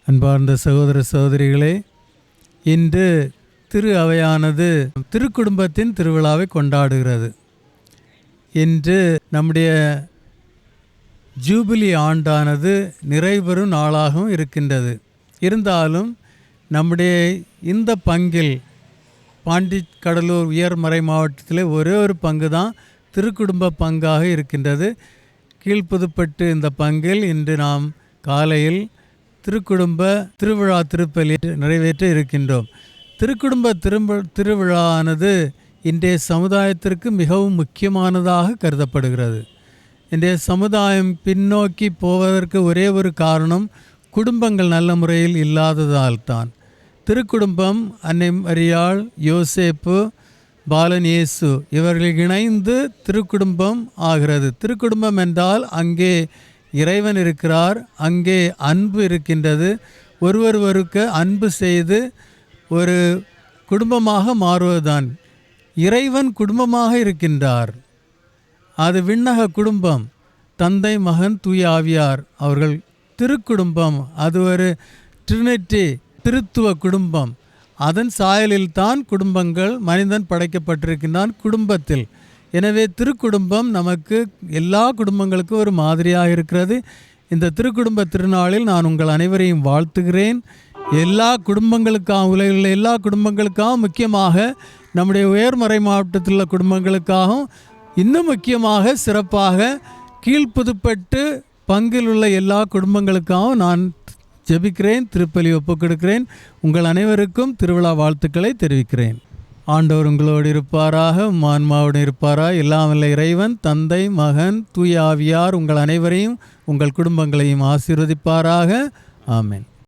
அன்பார்ந்த சகோதர சகோதரிகளே, இன்று திரு அவையானது திருக்குடும்பத்தின் திருவிழாவை கொண்டாடுகிறது. இன்று நம்முடைய ஜூபிலி ஆண்டானது நிறைவரும் நாளாகவும் இருக்கின்றது. இருந்தாலும் நம்முடைய இந்த பங்கில் பாண்டிக்கடலூர் உயர்மறை மாவட்டத்தில் ஒரே ஒரு பங்கு தான் திருக்குடும்ப பங்காக இருக்கின்றது. கீழ்ப்புதுப்பட்டு இந்த பங்கில் இன்று நாம் காலையில் திருக்குடும்ப திருவிழா திருப்பலி நிறைவேற்ற இருக்கின்றோம். திருக்குடும்ப திருவிழாவானது இன்றைய சமுதாயத்திற்கு மிகவும் முக்கியமானதாக கருதப்படுகிறது. இன்றைய சமுதாயம் பின்னோக்கி போவதற்கு ஒரே ஒரு காரணம் குடும்பங்கள் நல்ல முறையில் இல்லாததால் தான். திருக்குடும்பம் அன்னை மரியாள், யோசேப்பு, பாலன் இயேசு இவர்கள் இணைந்து திருக்குடும்பம் ஆகிறது. திருக்குடும்பம் என்றால் அங்கே இறைவன் இருக்கிறார், அங்கே அன்பு இருக்கின்றது. ஒருவருக்கு அன்பு செய்து ஒரு குடும்பமாக மாறுவதுதான். இறைவன் குடும்பமாக இருக்கின்றார். அது விண்ணக குடும்பம். தந்தை, மகன், தூய ஆவியார் அவர்கள் திருக்குடும்பம். அது ஒரு ட்ரினிட்டி, திருத்துவ குடும்பம். அதன் சாயலில் தான் குடும்பங்கள் மனிதன் படைக்கப்பட்டிருக்கின்றான் குடும்பத்தில். எனவே திருக்குடும்பம் நமக்கு எல்லா குடும்பங்களுக்கும் ஒரு மாதிரியாக இருக்கிறது. இந்த திருக்குடும்ப திருநாளில் நான் உங்கள் அனைவரையும் வாழ்த்துகிறேன். எல்லா குடும்பங்களுக்காக, உலகில் உள்ள எல்லா குடும்பங்களுக்காகவும், முக்கியமாக நம்முடைய உயர்மறை மாவட்டத்தில் உள்ள குடும்பங்களுக்காகவும், இன்னும் முக்கியமாக சிறப்பாக கீழ்ப்புதுப்பட்டு பங்கில் உள்ள எல்லா குடும்பங்களுக்காகவும் நான் ஜெபிக்கிறேன், திருப்பலி ஒப்புக் கொடுக்கிறேன். உங்கள் அனைவருக்கும் திருவிழா வாழ்த்துக்களை தெரிவிக்கிறேன். ஆண்டவர் உங்களோடு இருப்பாராக, ஆன்மாவுடன் இருப்பாராக. எல்லாம் வல்ல இறைவன் தந்தை, மகன், தூய ஆவியார் உங்கள் அனைவரையும் உங்கள் குடும்பங்களையும் ஆசீர்வதிப்பாராக. ஆமென்.